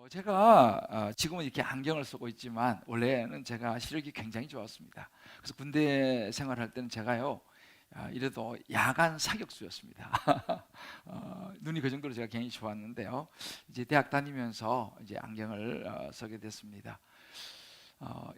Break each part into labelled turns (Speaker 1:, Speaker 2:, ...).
Speaker 1: 제가 지금은 이렇게 안경을 쓰고 있지만 원래는 제가 시력이 굉장히 좋았습니다. 그래서 군대 생활할 때는 제가요, 이래도 야간 사격수였습니다. 눈이 그 정도로 제가 굉장히 좋았는데요. 이제 대학 다니면서 이제 안경을 쓰게 됐습니다.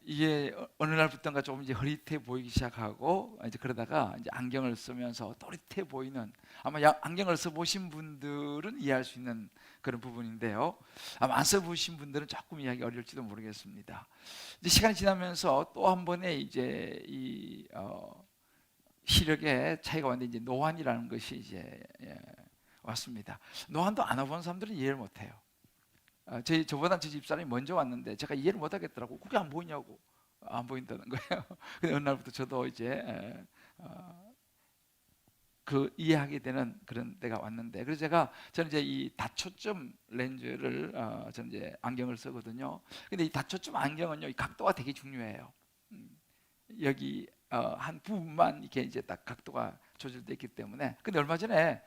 Speaker 1: 이게 어느 날부터인가 조금 이제 흐릿해 보이기 시작하고, 이제 그러다가 이제 안경을 쓰면서 또릿해 보이는, 아마 안경을 써보신 분들은 이해할 수 있는 그런 부분인데요. 아마 안 써보신 분들은 조금 이해하기 어려울지도 모르겠습니다. 이제 시간이 지나면서 또 한 번의 이제 이 시력의 차이가 왔는데, 이제 노안이라는 것이 이제 왔습니다. 노안도 안 와본 사람들은 이해를 못해요. 저보다 제 집사람이 먼저 왔는데 제가 이해를 못 하겠더라고. 그게 안 보이냐고. 안 보인다는 거예요. 근데 어느 날부터 저도 이제 그 이해하게 되는 그런 때가 왔는데, 그래서 저는 이제 이 다초점 렌즈를 저는 이제 안경을 쓰거든요. 근데 이 다초점 안경은요, 이 각도가 되게 중요해요. 여기 한 부분만 이렇게 이제 딱 각도가 조절되어 있기 때문에. 근데 얼마 전에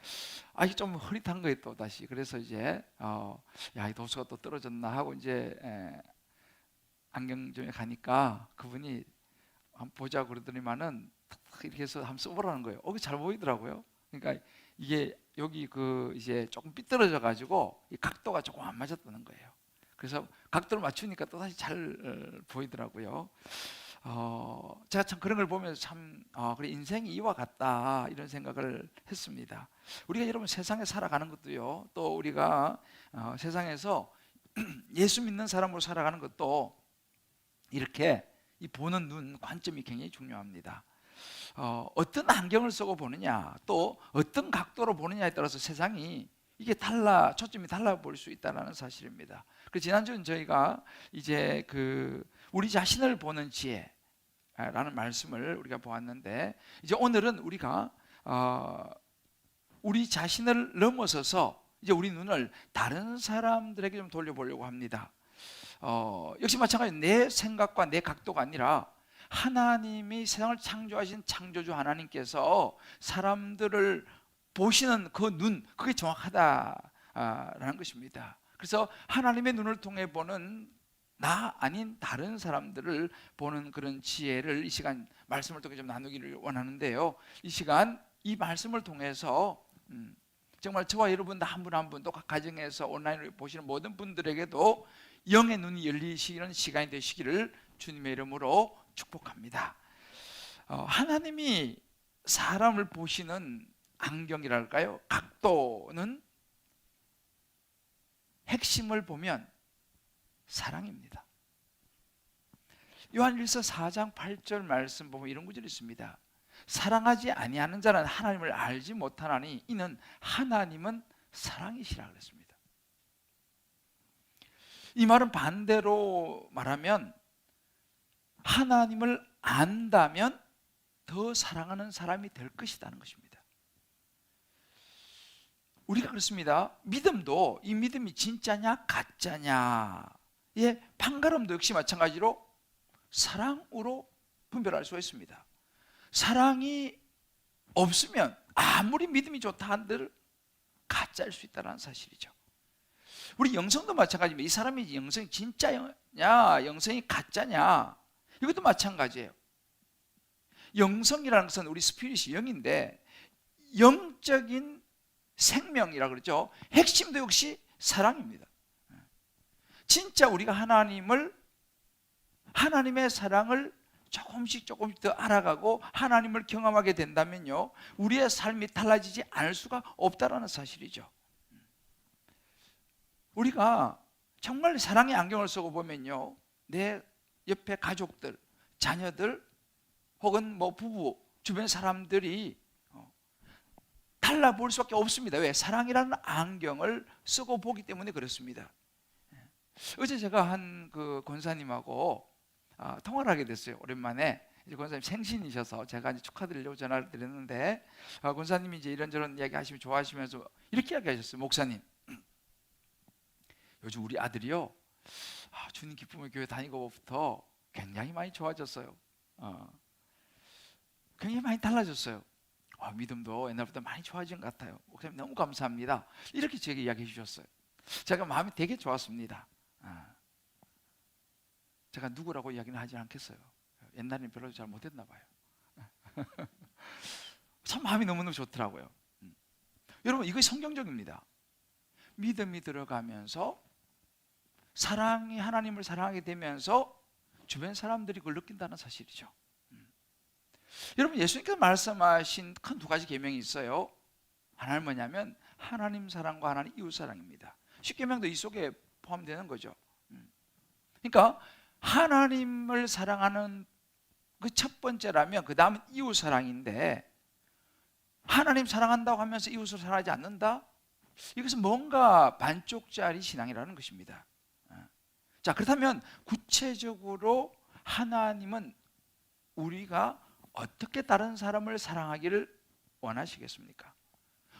Speaker 1: 이게 좀 흐릿한 거예요, 또 다시. 그래서 이제 야, 이 도수가 또 떨어졌나 하고 이제 안경점에 가니까 그분이 한번 보자 그러더니만은 이렇게 해서 한번 써보라는 거예요. 그게 잘 보이더라고요. 그러니까 이게 여기 그 이제 조금 삐뚤어져 가지고 이 각도가 조금 안 맞았다는 거예요. 그래서 각도를 맞추니까 또 다시 잘 보이더라고요. 제가 참 그런 걸 보면서 참 그래, 인생이 이와 같다, 이런 생각을 했습니다. 우리가 여러분 세상에 살아가는 것도요, 또 우리가 세상에서 예수 믿는 사람으로 살아가는 것도 이렇게 이 보는 눈 관점이 굉장히 중요합니다. 어떤 안경을 쓰고 보느냐, 또 어떤 각도로 보느냐에 따라서 세상이 이게 초점이 달라 보일 수 있다는 사실입니다. 그래서 지난주는 저희가 이제 우리 자신을 보는 지혜라는 말씀을 우리가 보았는데, 이제 오늘은 우리가 우리 자신을 넘어서서 이제 우리 눈을 다른 사람들에게 좀 돌려보려고 합니다. 역시 마찬가지로 내 생각과 내 각도가 아니라 하나님이 세상을 창조하신 창조주 하나님께서 사람들을 보시는 그 눈, 그게 정확하다라는 것입니다. 그래서 하나님의 눈을 통해 보는 나 아닌 다른 사람들을 보는 그런 지혜를 이 시간 말씀을 통해 좀 나누기를 원하는데요. 이 시간 이 말씀을 통해서 정말 저와 여러분 한 분 한 분, 또 각 가정에서 온라인으로 보시는 모든 분들에게도 영의 눈이 열리시는 시간이 되시기를 주님의 이름으로 축복합니다. 하나님이 사람을 보시는 안경이랄까요? 각도는 핵심을 보면 사랑입니다. 요한일서 4장 8절 말씀 보면 이런 구절이 있습니다. 사랑하지 아니하는 자는 하나님을 알지 못하나니 이는 하나님은 사랑이시라 그랬습니다. 이 말은 반대로 말하면 하나님을 안다면 더 사랑하는 사람이 될 것이라는 것입니다. 우리가 그렇습니다. 믿음도 이 믿음이 진짜냐 가짜냐, 판가름도 역시 마찬가지로 사랑으로 분별할 수가 있습니다. 사랑이 없으면 아무리 믿음이 좋다 한들 가짜일 수 있다는 사실이죠. 우리 영성도 마찬가지입니다. 이 사람이 영성이 진짜냐 영성이 가짜냐, 이것도 마찬가지예요. 영성이라는 것은 우리 스피릿이 영인데, 영적인 생명이라 그러죠. 핵심도 역시 사랑입니다. 진짜 우리가 하나님의 사랑을 조금씩 더 알아가고 하나님을 경험하게 된다면요, 우리의 삶이 달라지지 않을 수가 없다는 사실이죠. 우리가 정말 사랑의 안경을 쓰고 보면요, 내 옆에 가족들, 자녀들, 혹은 부부, 주변 사람들이 달라 보일 수밖에 없습니다. 왜? 사랑이라는 안경을 쓰고 보기 때문에 그렇습니다. 어제 제가 한 권사님하고 통화를 하게 됐어요. 오랜만에. 이제 권사님 생신이셔서 제가 이제 축하드리려고 전화를 드렸는데, 권사님이 이제 이런저런 이야기 하시면 좋아하시면서 이렇게 이야기하셨어요. 목사님, 요즘 우리 아들이요, 주님 기쁨의 교회 다니고부터 굉장히 많이 좋아졌어요. 굉장히 많이 달라졌어요. 믿음도 옛날보다 많이 좋아진 것 같아요. 목사님 너무 감사합니다. 이렇게 제게 이야기해 주셨어요. 제가 마음이 되게 좋았습니다. 제가 누구라고 이야기는 하지 않겠어요. 옛날에는 별로 잘 못했나 봐요. 참 마음이 너무너무 좋더라고요. 여러분, 이것이 성경적입니다. 믿음이 들어가면서 사랑이 하나님을 사랑하게 되면서 주변 사람들이 그걸 느낀다는 사실이죠. 여러분, 예수님께서 말씀하신 큰 두 가지 계명이 있어요. 하나는 뭐냐면 하나님 사랑과 하나님 이웃 사랑입니다. 십계명도 이 속에 포함되는 거죠. 그러니까 하나님을 사랑하는 그 첫 번째라면 그 다음은 이웃 사랑인데, 하나님 사랑한다고 하면서 이웃을 사랑하지 않는다? 이것은 뭔가 반쪽짜리 신앙이라는 것입니다. 자, 그렇다면 구체적으로 하나님은 우리가 어떻게 다른 사람을 사랑하기를 원하시겠습니까?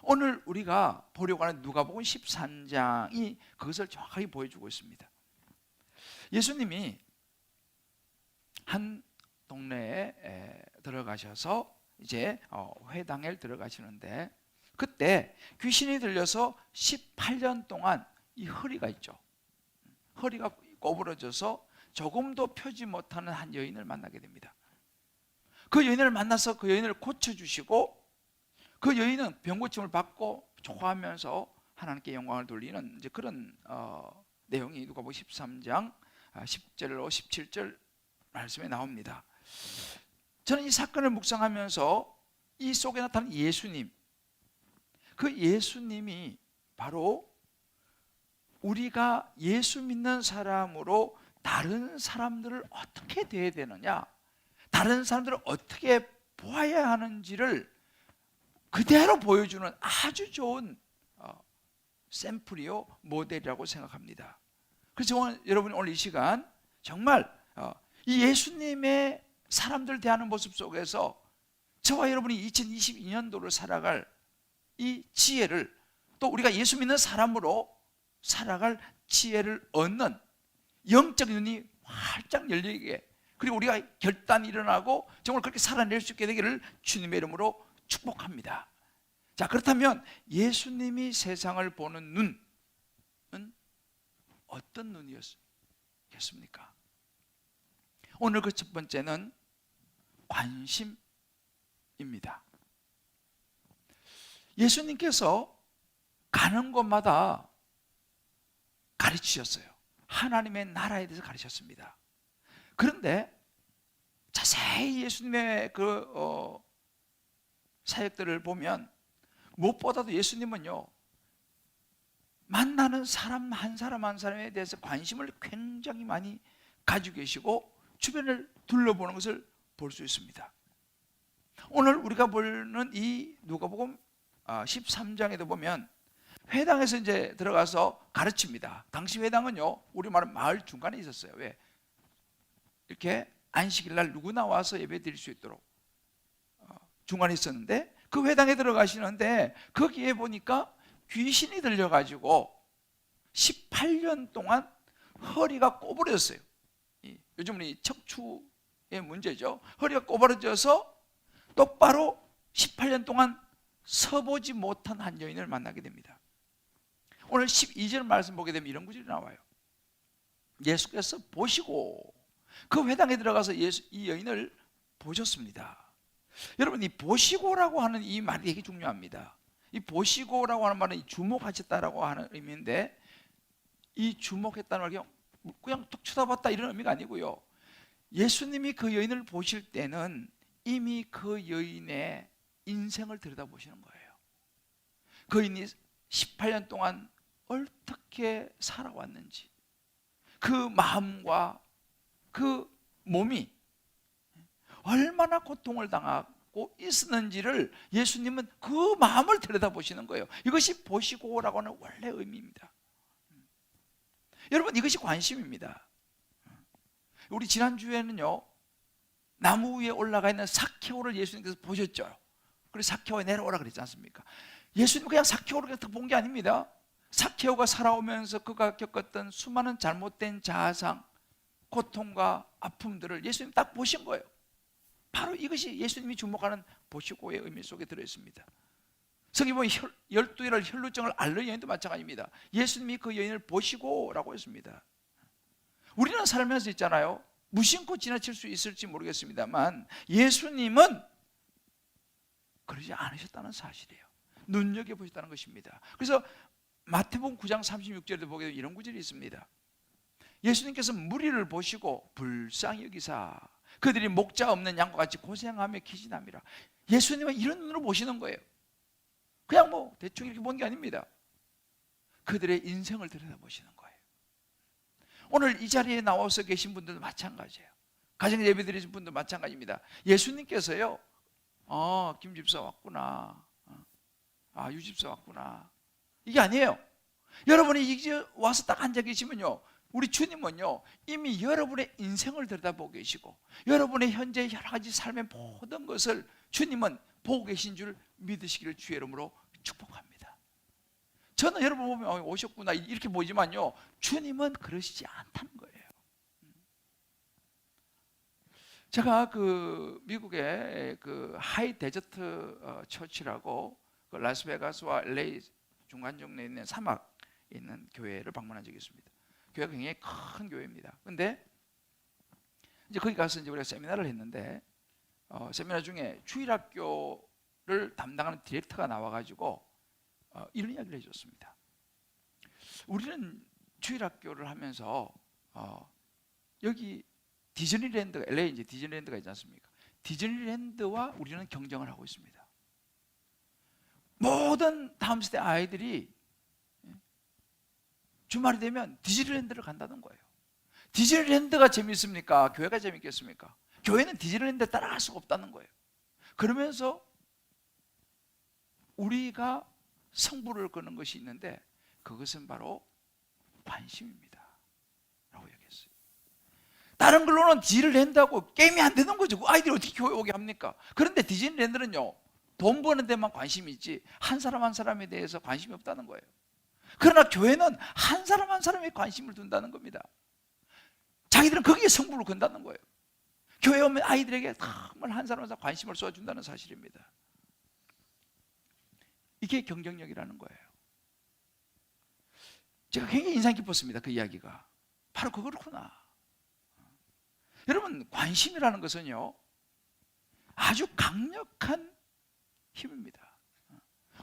Speaker 1: 오늘 우리가 보려고 하는 누가복음 13장이 그것을 정확하게 보여주고 있습니다. 예수님이 한 동네에 들어가셔서 이제 회당에 들어가시는데, 그때 귀신이 들려서 18년 동안 이 허리가 있죠. 허리가 꼬부러져서 조금도 펴지 못하는 한 여인을 만나게 됩니다. 그 여인을 만나서 그 여인을 고쳐주시고, 그 여인은 병고침을 받고 좋아하면서 하나님께 영광을 돌리는 이제 그런 내용이 누가복음 13장 10절로 17절 말씀에 나옵니다. 저는 이 사건을 묵상하면서 이 속에 나타난 예수님, 그 예수님이 바로 우리가 예수 믿는 사람으로 다른 사람들을 어떻게 대해야 되느냐, 다른 사람들을 어떻게 보아야 하는지를 그대로 보여주는 아주 좋은 샘플이요, 모델이라고 생각합니다. 그래서 여러분 오늘 이 시간 정말 이 예수님의 사람들 대하는 모습 속에서 저와 여러분이 2022년도를 살아갈 이 지혜를, 또 우리가 예수 믿는 사람으로 살아갈 지혜를 얻는 영적 눈이 활짝 열리게, 그리고 우리가 결단이 일어나고 정말 그렇게 살아낼 수 있게 되기를 주님의 이름으로 축복합니다. 자, 그렇다면 예수님이 세상을 보는 눈은 어떤 눈이었겠습니까? 오늘 그 첫 번째는 관심입니다. 예수님께서 가는 곳마다 가르치셨어요. 하나님의 나라에 대해서 가르쳤습니다. 그런데 자세히 예수님의 그 사역들을 보면 무엇보다도 예수님은요, 만나는 사람 한 사람 한 사람에 대해서 관심을 굉장히 많이 가지고 계시고 주변을 둘러보는 것을 볼 수 있습니다. 오늘 우리가 보는 이 누가복음 13장에도 보면 회당에서 이제 들어가서 가르칩니다. 당시 회당은요, 우리 말은 마을 중간에 있었어요. 왜? 이렇게 안식일 날 누구나 와서 예배 드릴 수 있도록 중간에 있었는데, 그 회당에 들어가시는데 거기에 보니까 귀신이 들려가지고 18년 동안 허리가 꼬부러졌어요. 요즘은 이 척추의 문제죠. 허리가 꼬부러져서 똑바로 18년 동안 서보지 못한 한 여인을 만나게 됩니다. 오늘 12절 말씀 보게 되면 이런 구절이 나와요. 예수께서 보시고 그 회당에 들어가서 이 여인을 보셨습니다. 여러분, 이 보시고라고 하는 이 말이 되게 중요합니다. 이 보시고라고 하는 말은 주목하셨다라고 하는 의미인데, 이 주목했다는 말이 그냥 툭 쳐다봤다 이런 의미가 아니고요, 예수님이 그 여인을 보실 때는 이미 그 여인의 인생을 들여다보시는 거예요. 그 여인이 18년 동안 어떻게 살아왔는지, 그 마음과 그 몸이 얼마나 고통을 당하고 있었는지를 예수님은 그 마음을 들여다보시는 거예요. 이것이 보시고라고 하는 원래 의미입니다. 여러분, 이것이 관심입니다. 우리 지난주에는요, 나무 위에 올라가 있는 삭개오를 예수님께서 보셨죠. 그래서 삭개오에 내려오라 그랬지 않습니까? 예수님 그냥 삭개오를 본 게 아닙니다. 삭개오가 살아오면서 그가 겪었던 수많은 잘못된 자아상, 고통과 아픔들을 예수님 딱 보신 거예요. 바로 이것이 예수님이 주목하는 보시고의 의미 속에 들어있습니다. 성경 보면 12일을 혈루증을 앓는 여인도 마찬가지입니다. 예수님이 그 여인을 보시고라고 했습니다. 우리는 살면서 있잖아요, 무심코 지나칠 수 있을지 모르겠습니다만 예수님은 그러지 않으셨다는 사실이에요. 눈여겨보셨다는 것입니다. 그래서 마태복음 9장 36절에 보게 되면 이런 구절이 있습니다. 예수님께서 무리를 보시고 불쌍히 여기사 그들이 목자 없는 양과 같이 고생하며 기진함이라. 예수님은 이런 눈으로 보시는 거예요. 그냥 뭐 대충 이렇게 본 게 아닙니다. 그들의 인생을 들여다보시는 거예요. 오늘 이 자리에 나와서 계신 분들도 마찬가지예요. 가정 예배 드리신 분도 마찬가지입니다. 예수님께서요, 김 집사 왔구나, 유 집사 왔구나, 이게 아니에요. 여러분이 이제 와서 딱 앉아 계시면요, 우리 주님은요 이미 여러분의 인생을 들여다보고 계시고 여러분의 현재 여러 가지 삶의 모든 것을 주님은 보고 계신 줄 믿으시기를 주의 이름으로 축복합니다. 저는 여러분 보면 오셨구나 이렇게 보지만요, 주님은 그러시지 않다는 거예요. 제가 그 미국의 그 하이 데저트 처치라고 그 라스베가스와 LA 중간 정도에 있는 사막에 있는 교회를 방문한 적이 있습니다. 교회가 굉장히 큰 교회입니다. 근데 이제 거기 가서 이제 우리가 세미나를 했는데 세미나 중에 주일학교를 담당하는 디렉터가 나와가지고 이런 이야기를 해줬습니다. 우리는 주일학교를 하면서 여기 디즈니랜드, LA 이제 디즈니랜드가 있지 않습니까? 디즈니랜드와 우리는 경쟁을 하고 있습니다. 모든 다음 세대 아이들이 주말이 되면 디즈니랜드를 간다는 거예요. 디즈니랜드가 재밌습니까? 교회가 재밌겠습니까? 교회는 디즈니랜드에 따라갈 수가 없다는 거예요. 그러면서 우리가 승부를 거는 것이 있는데 그것은 바로 관심입니다 라고 얘기했어요. 다른 걸로는 디즈니랜드하고 게임이 안 되는 거죠. 아이들이 어떻게 교회 오게 합니까? 그런데 디즈니랜드는요, 돈 버는 데만 관심이 있지 한 사람 한 사람에 대해서 관심이 없다는 거예요. 그러나 교회는 한 사람 한 사람에 관심을 둔다는 겁니다. 자기들은 거기에 승부를 건다는 거예요. 교회 오면 아이들에게 정말 한 사람 한 사람 관심을 쏟아준다는 사실입니다. 이게 경쟁력이라는 거예요. 제가 굉장히 인상 깊었습니다. 그 이야기가 바로 그렇구나. 여러분, 관심이라는 것은요 아주 강력한 힘입니다.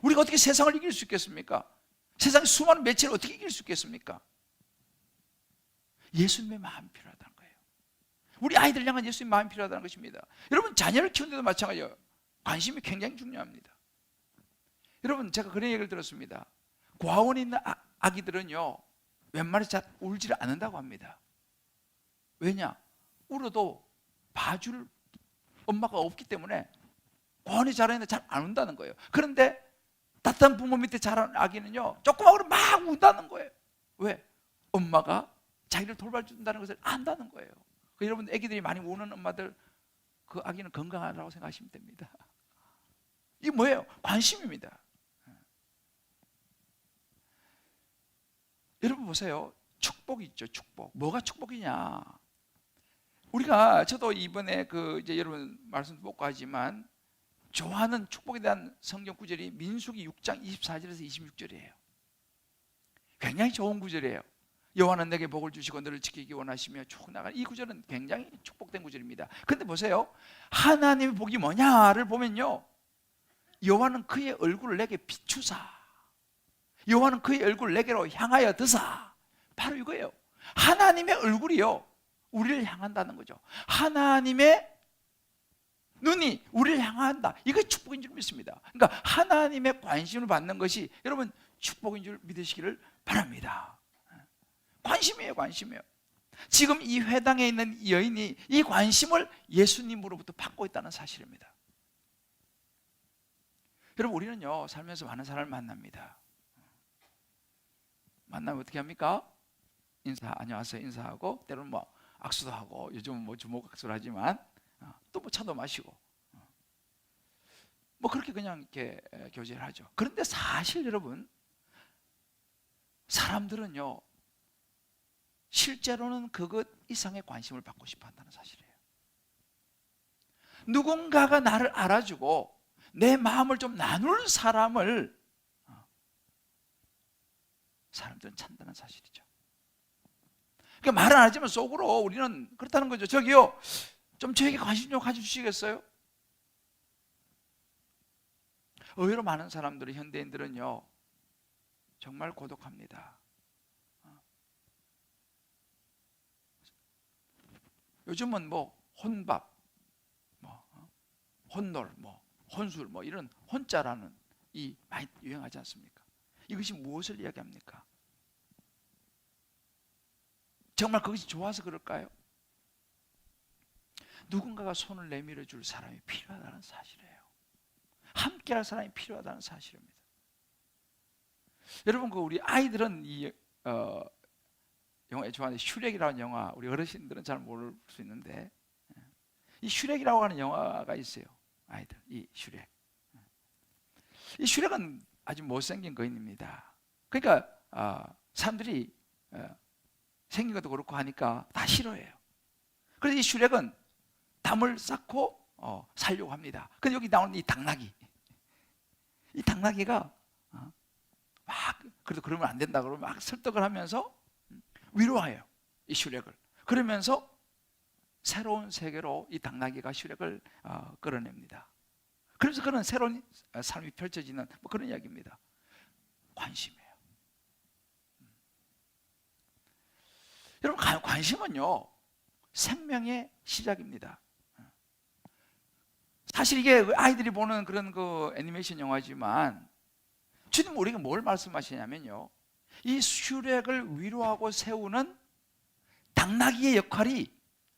Speaker 1: 우리가 어떻게 세상을 이길 수 있겠습니까? 세상의 수많은 매체를 어떻게 이길 수 있겠습니까? 예수님의 마음이 필요하다는 거예요. 우리 아이들 향한 예수님의 마음이 필요하다는 것입니다. 여러분, 자녀를 키우는데도 마찬가지예요. 관심이 굉장히 중요합니다. 여러분, 제가 그런 얘기를 들었습니다. 고아원에 있는 아기들은요 웬만해서 잘 울지를 않는다고 합니다. 왜냐? 울어도 봐줄 엄마가 없기 때문에 고아원에 자라는데 잘 안 운다는 거예요. 그런데 따뜻한 부모 밑에 자란 아기는요 조그마하고 막 운다는 거예요. 왜? 엄마가 자기를 돌봐준다는 것을 안다는 거예요. 여러분, 아기들이 많이 우는 엄마들, 그 아기는 건강하다고 생각하시면 됩니다. 이게 뭐예요? 관심입니다. 여러분 보세요. 축복이 있죠. 축복. 뭐가 축복이냐? 우리가, 저도 이번에 이제 여러분 말씀 못 하지만 좋아하는 축복에 대한 성경 구절이 민수기 6장 24절에서 26절이에요. 굉장히 좋은 구절이에요. 여호와는 내게 복을 주시고 너를 지키기 원하시며 쭉 나가는 이 구절은 굉장히 축복된 구절입니다. 그런데 보세요. 하나님의 복이 뭐냐를 보면요, 여호와는 그의 얼굴을 내게 비추사, 여호와는 그의 얼굴을 내게로 향하여 드사. 바로 이거예요. 하나님의 얼굴이요 우리를 향한다는 거죠. 하나님의 눈이 우리를 향한다. 이게 축복인 줄 믿습니다. 그러니까 하나님의 관심을 받는 것이 여러분 축복인 줄 믿으시기를 바랍니다. 관심이에요. 관심이에요. 지금 이 회당에 있는 이 여인이 이 관심을 예수님으로부터 받고 있다는 사실입니다. 여러분, 우리는요 살면서 많은 사람을 만납니다. 만나면 어떻게 합니까? 안녕하세요 인사하고, 때로는 뭐 악수도 하고, 요즘은 뭐 주먹악수를 하지만 또 뭐 차도 마시고 뭐 그렇게 그냥 이렇게 교제를 하죠. 그런데 사실 여러분, 사람들은요 실제로는 그것 이상의 관심을 받고 싶어 한다는 사실이에요. 누군가가 나를 알아주고 내 마음을 좀 나눌 사람을 사람들은 찾는다는 사실이죠. 그러니까 말은 안 하지만 속으로 우리는 그렇다는 거죠. 저기요, 좀 저에게 관심 좀 가져주시겠어요? 의외로 많은 사람들은, 현대인들은요, 정말 고독합니다. 요즘은 뭐 혼밥, 뭐 혼놀, 뭐 혼술, 뭐 이런 혼자라는 이 많이 유행하지 않습니까? 이것이 무엇을 이야기합니까? 정말 그것이 좋아서 그럴까요? 누군가가 손을 내밀어 줄 사람이 필요하다는 사실이에요. 함께할 사람이 필요하다는 사실입니다. 여러분, 그 우리 아이들은 이 영화에 좋아하는 슈렉이라는 영화, 우리 어르신들은 잘 모를 수 있는데, 이 슈렉이라고 하는 영화가 있어요. 아이들, 이 슈렉. 이 슈렉은 아주 못생긴 거인입니다. 그러니까 사람들이 생긴 것도 그렇고 하니까 다 싫어해요. 그래서 이 슈렉은 담을 쌓고 살려고 합니다. 근데 여기 나오는 이 당나귀, 이 당나귀가 막, 그래도 그러면 안 된다 그러면 막 설득을 하면서 위로해요, 이 슈렉을. 그러면서 새로운 세계로 이 당나귀가 슈렉을 끌어냅니다. 그래서 그런 새로운 삶이 펼쳐지는 뭐 그런 이야기입니다. 관심이에요. 여러분, 관심은요, 생명의 시작입니다. 사실 이게 아이들이 보는 그런 그 애니메이션 영화지만, 주님 우리가 뭘 말씀하시냐면요, 이 슈렉을 위로하고 세우는 당나귀의 역할이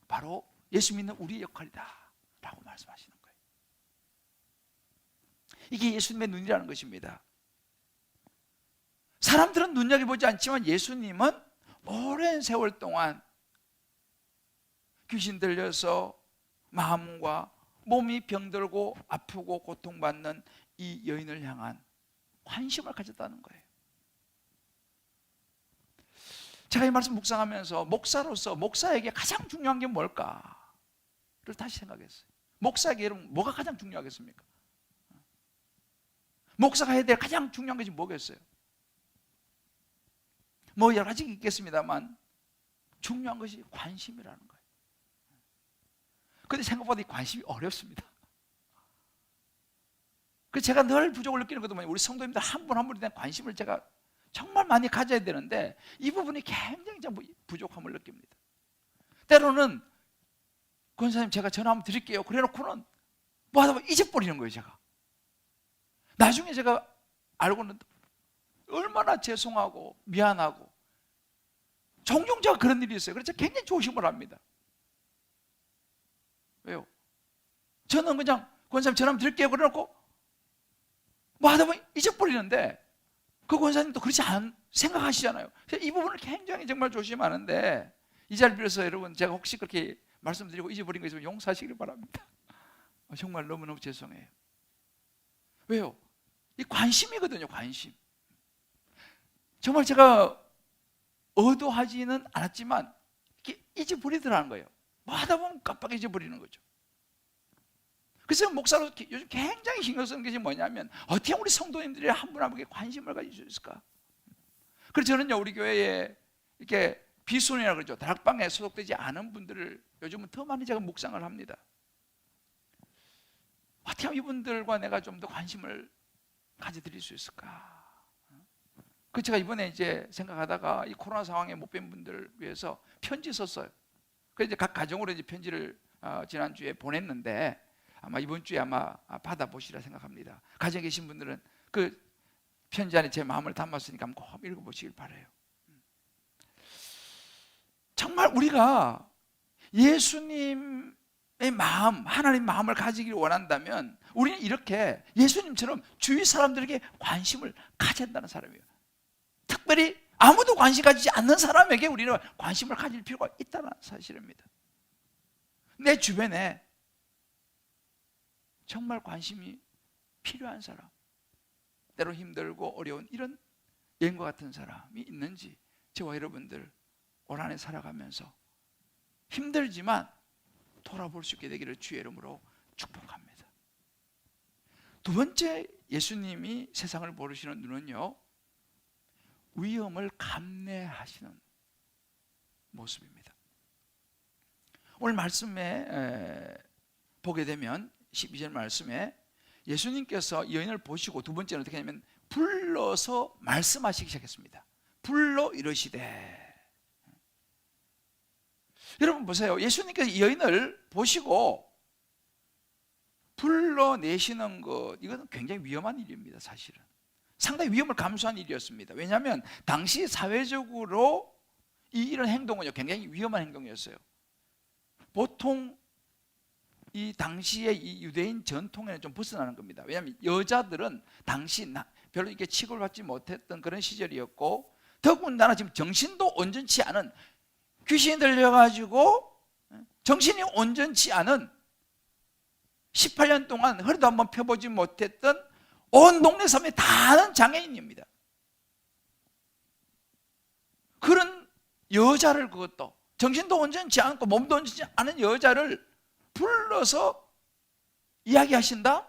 Speaker 1: 바로 예수 믿는 우리의 역할이다 라고 말씀하시는 거예요. 이게 예수님의 눈이라는 것입니다. 사람들은 눈여겨보지 않지만 예수님은 오랜 세월 동안 귀신 들려서 마음과 몸이 병들고 아프고 고통받는 이 여인을 향한 관심을 가졌다는 거예요. 제가 이 말씀 묵상하면서 목사로서 목사에게 가장 중요한 게 뭘까를 다시 생각했어요. 목사에게 여러분 뭐가 가장 중요하겠습니까? 목사가 해야 될 가장 중요한 것이 뭐겠어요? 뭐 여러 가지 있겠습니다만 중요한 것이 관심이라는 거예요. 그런데 생각보다 이 관심이 어렵습니다. 그래서 제가 늘 부족을 느끼는 것도 뭐냐면, 우리 성도님들 한 분 한 분에 대한 관심을 제가 정말 많이 가져야 되는데 이 부분이 굉장히 부족함을 느낍니다. 때로는 권사님 제가 전화 한번 드릴게요 그래 놓고는 뭐 하다 보면 잊어버리는 거예요. 제가 나중에 제가 알고는 얼마나 죄송하고 미안하고, 종종 제가 그런 일이 있어요. 그래서 굉장히 조심을 합니다. 왜요? 저는 그냥 권사님 전화 한번 드릴게요 그래 놓고 뭐 하다 보면 잊어버리는데, 그 권사님도 그렇지 않 생각하시잖아요. 이 부분을 굉장히 정말 조심하는데, 이 자리를 빌어서 여러분 제가 혹시 그렇게 말씀드리고 잊어버린 거 있으면 용서하시길 바랍니다. 정말 너무너무 죄송해요. 왜요? 이 관심이거든요. 관심. 정말 제가 의도하지는 않았지만 이렇게 잊어버리더라는 거예요. 뭐 하다 보면 깜빡 잊어버리는 거죠. 그래서 목사로 요즘 굉장히 신경 쓰는 것이 뭐냐면, 어떻게 우리 성도님들이 한 분 한 분에게 관심을 가질 수 있을까? 그래서 저는요, 우리 교회에 이렇게 비순이라고 그러죠. 다락방에 소속되지 않은 분들을 요즘은 더 많이 제가 묵상을 합니다. 어떻게 하면 이분들과 내가 좀 더 관심을 가져드릴 수 있을까? 그 제가 이번에 이제 생각하다가 이 코로나 상황에 못 뵌 분들을 위해서 편지 썼어요. 그래서 이제 각 가정으로 이제 편지를 지난주에 보냈는데, 아마 이번 주에 아마 받아보시라 생각합니다. 가정에 계신 분들은 그 편지 안에 제 마음을 담았으니까 한번 꼭 읽어보시길 바라요. 정말 우리가 예수님의 마음, 하나님 마음을 가지기를 원한다면 우리는 이렇게 예수님처럼 주위 사람들에게 관심을 가져야 한다는 사람이에요. 특별히 아무도 관심 가지지 않는 사람에게 우리는 관심을 가질 필요가 있다는 사실입니다. 내 주변에 정말 관심이 필요한 사람, 때로 힘들고 어려운 이런 여인과 같은 사람이 있는지, 저와 여러분들 올 한해 살아가면서 힘들지만 돌아볼 수 있게 되기를 주의 이름으로 축복합니다. 두 번째, 예수님이 세상을 보시는 눈은요, 위험을 감내하시는 모습입니다. 오늘 말씀에 보게 되면 12절 말씀에 예수님께서 여인을 보시고 두 번째는 어떻게 하냐면 불러서 말씀하시기 시작했습니다. 불러 이르시되. 여러분 보세요. 예수님께서 여인을 보시고 불러내시는 것, 이것은 굉장히 위험한 일입니다. 사실은 상당히 위험을 감수한 일이었습니다. 왜냐하면 당시 사회적으로 이런 행동은 굉장히 위험한 행동이었어요. 보통 이 당시의 이 유대인 전통에는 좀 벗어나는 겁니다. 왜냐하면 여자들은 당시 별로 이렇게 취급을 받지 못했던 그런 시절이었고, 더군다나 지금 정신도 온전치 않은, 귀신이 들려가지고 정신이 온전치 않은 18년 동안 허리도 한번 펴보지 못했던 온 동네 사람이 다 아는 장애인입니다. 그런 여자를, 그것도 정신도 온전치 않고 몸도 온전치 않은 여자를 불러서 이야기하신다?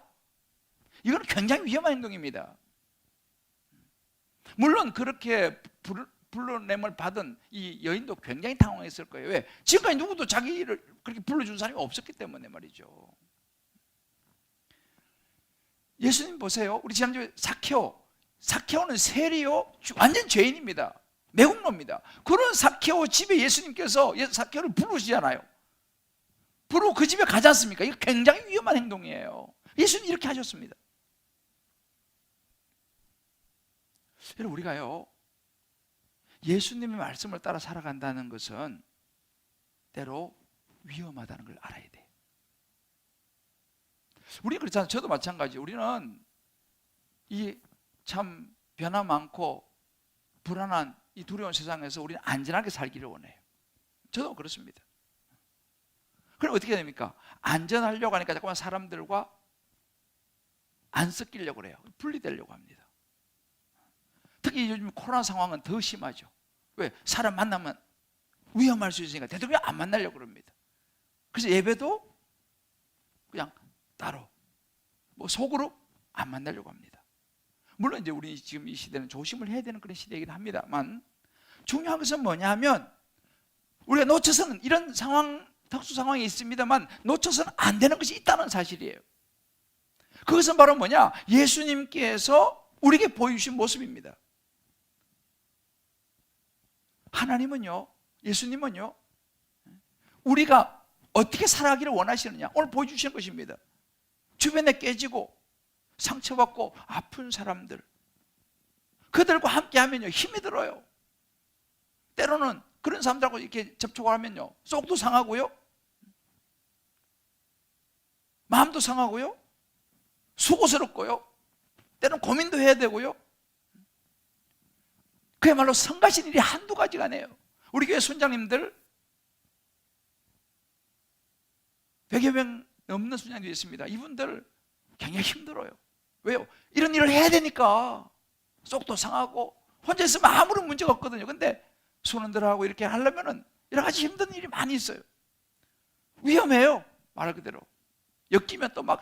Speaker 1: 이건 굉장히 위험한 행동입니다. 물론 그렇게 불러냄을 받은 이 여인도 굉장히 당황했을 거예요. 왜? 지금까지 누구도 자기를 그렇게 불러준 사람이 없었기 때문에 말이죠. 예수님 보세요. 우리 지난주에 사케오는 세리요, 완전 죄인입니다. 매국노입니다. 그런 사케오 집에 예수님께서 사케오를 부르시잖아요. 부르고 그 집에 가지 않습니까? 이거 굉장히 위험한 행동이에요. 예수님 이렇게 하셨습니다. 여러분, 우리가요, 예수님의 말씀을 따라 살아간다는 것은 때로 위험하다는 걸 알아야 돼요. 우리 그렇잖아요. 저도 마찬가지. 우리는 이 참 변화 많고 불안한 이 두려운 세상에서 우리는 안전하게 살기를 원해요. 저도 그렇습니다. 그럼 어떻게 됩니까? 안전하려고 하니까 자꾸만 사람들과 안 섞이려고 그래요. 분리되려고 합니다. 특히 요즘 코로나 상황은 더 심하죠. 왜? 사람 만나면 위험할 수 있으니까 되도록 안 만나려고 그럽니다. 그래서 예배도 그냥 따로, 뭐 소그룹 안 만나려고 합니다. 물론 이제 우리 지금 이 시대는 조심을 해야 되는 그런 시대이긴 합니다만, 중요한 것은 뭐냐 하면 우리가 놓쳐서는, 이런 상황, 특수 상황이 있습니다만 놓쳐서는 안 되는 것이 있다는 사실이에요. 그것은 바로 뭐냐? 예수님께서 우리에게 보여주신 모습입니다. 하나님은요, 예수님은요, 우리가 어떻게 살아가기를 원하시느냐 오늘 보여주시는 것입니다. 주변에 깨지고 상처받고 아픈 사람들, 그들과 함께 하면요 힘이 들어요. 때로는 그런 사람들하고 이렇게 접촉을 하면요 속도 상하고요, 마음도 상하고요, 수고스럽고요, 때로는 고민도 해야 되고요. 그야말로 성가신 일이 한두 가지가 아니에요. 우리 교회 선장님들 100여 명 넘는 선장님들이 있습니다. 이분들 굉장히 힘들어요. 왜요? 이런 일을 해야 되니까 속도 상하고 혼자 있으면 아무런 문제가 없거든요. 근데 손흔들하고 이렇게 하려면은 여러 가지 힘든 일이 많이 있어요. 위험해요. 말 그대로 엮이면 또 막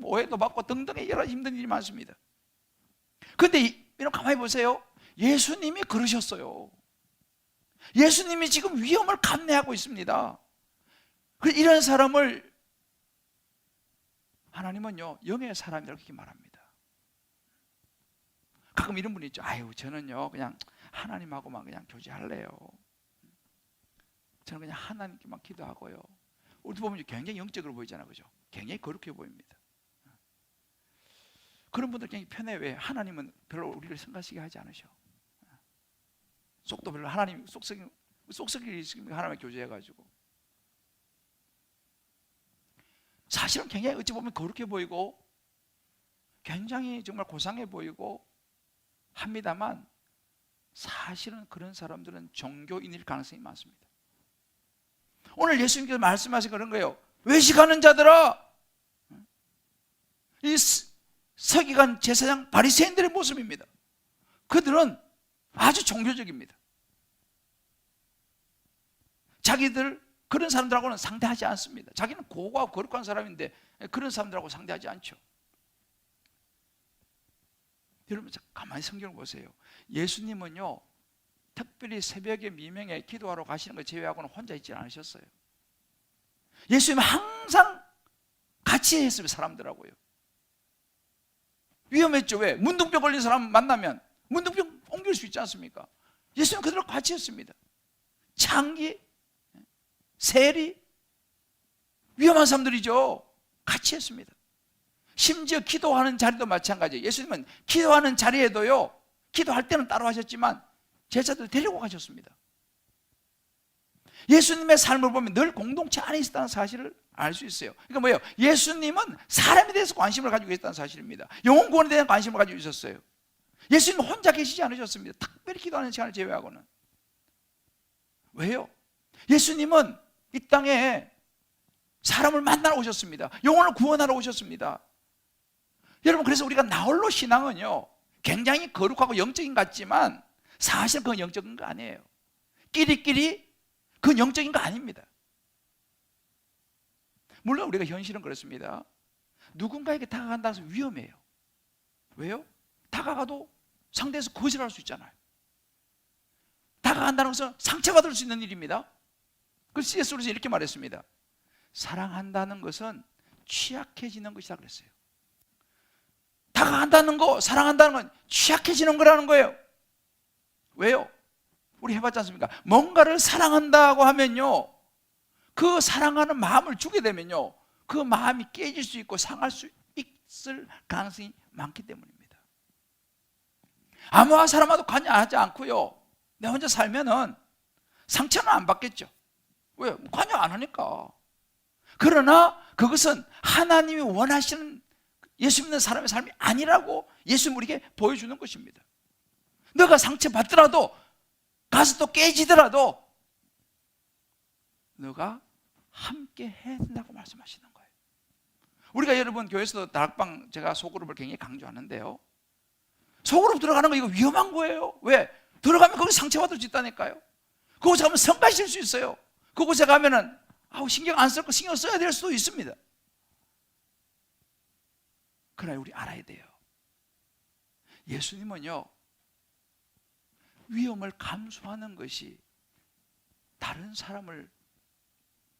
Speaker 1: 오해도 받고 등등의 여러 힘든 일이 많습니다. 근데 여러분 가만히 보세요. 예수님이 그러셨어요. 예수님이 지금 위험을 감내하고 있습니다. 이런 사람을 하나님은요 영의 사람이라고 그렇게 말합니다. 가끔 이런 분이 있죠. 아유, 저는요 그냥 하나님하고만 그냥 교제할래요. 저는 그냥 하나님께만 기도하고요. 우리 보면 굉장히 영적으로 보이잖아요, 그죠? 굉장히 거룩해 보입니다. 그런 분들 굉장히 편해. 왜? 하나님은 별로 우리를 생각하시게 하지 않으셔. 속도 별로 하나님 속썩이 있으니까 하나님과 교제해가지고 사실은 굉장히 어찌 보면 거룩해 보이고 굉장히 정말 고상해 보이고 합니다만 사실은 그런 사람들은 종교인일 가능성이 많습니다. 오늘 예수님께서 말씀하신 그런 거예요. 외식하는 자들아, 이 서기관 제사장 바리새인들의 모습입니다. 그들은 아주 종교적입니다. 자기들 그런 사람들하고는 상대하지 않습니다. 자기는 고고하고 거룩한 사람인데 그런 사람들하고 상대하지 않죠. 여러분 가만히 성경을 보세요. 예수님은요 특별히 새벽에 미명에 기도하러 가시는 거 제외하고는 혼자 있지 않으셨어요. 예수님은 항상 같이 했어요. 사람들하고요. 위험했죠. 왜? 문둥병 걸린 사람 만나면 문둥병 옮길 수 있지 않습니까? 예수님은 그들과 같이 했습니다. 창기, 세리, 위험한 사람들이죠. 같이 했습니다. 심지어 기도하는 자리도 마찬가지예요. 예수님은 기도하는 자리에도요, 기도할 때는 따로 하셨지만 제자들 데리고 가셨습니다. 예수님의 삶을 보면 늘 공동체 안에 있었다는 사실을 알 수 있어요. 그러니까 뭐예요? 예수님은 사람에 대해서 관심을 가지고 있었다는 사실입니다. 영혼 구원에 대한 관심을 가지고 있었어요. 예수님은 혼자 계시지 않으셨습니다. 특별히 기도하는 시간을 제외하고는. 왜요? 예수님은 이 땅에 사람을 만나러 오셨습니다. 영혼을 구원하러 오셨습니다. 여러분, 그래서 우리가 나홀로 신앙은요, 굉장히 거룩하고 영적인 것 같지만 사실 그건 영적인 거 아니에요. 끼리끼리 그건 영적인 거 아닙니다. 물론 우리가 현실은 그렇습니다. 누군가에게 다가간다고 해서 위험해요. 왜요? 다가가도 상대에서 거절할 수 있잖아요. 다가간다는 것은 상처받을 수 있는 일입니다. 그래서 C.S. 루이스는 이렇게 말했습니다. 사랑한다는 것은 취약해지는 것이다 그랬어요. 다가간다는 거, 사랑한다는 건 취약해지는 거라는 거예요. 왜요? 우리 해봤지 않습니까? 뭔가를 사랑한다고 하면요, 그 사랑하는 마음을 주게 되면요, 그 마음이 깨질 수 있고 상할 수 있을 가능성이 많기 때문입니다. 아무와 사람과도 관여하지 않고요, 내 혼자 살면은 상처는 안 받겠죠. 왜? 관여 안 하니까. 그러나 그것은 하나님이 원하시는 예수 믿는 사람의 삶이 아니라고 예수님 우리에게 보여주는 것입니다. 너가 상처받더라도, 가서 또 깨지더라도 너가 함께 해야 된다고 말씀하시는 거예요. 우리가 여러분 교회에서도 다락방 제가 소그룹을 굉장히 강조하는데요, 소그룹 들어가는 거 이거 위험한 거예요. 왜? 들어가면 거기 상처받을 수 있다니까요. 그곳에 가면 성가실 수 있어요. 그곳에 가면은 신경 안 쓸 거 신경 써야 될 수도 있습니다. 그러나 우리 알아야 돼요. 예수님은요, 위험을 감수하는 것이 다른 사람을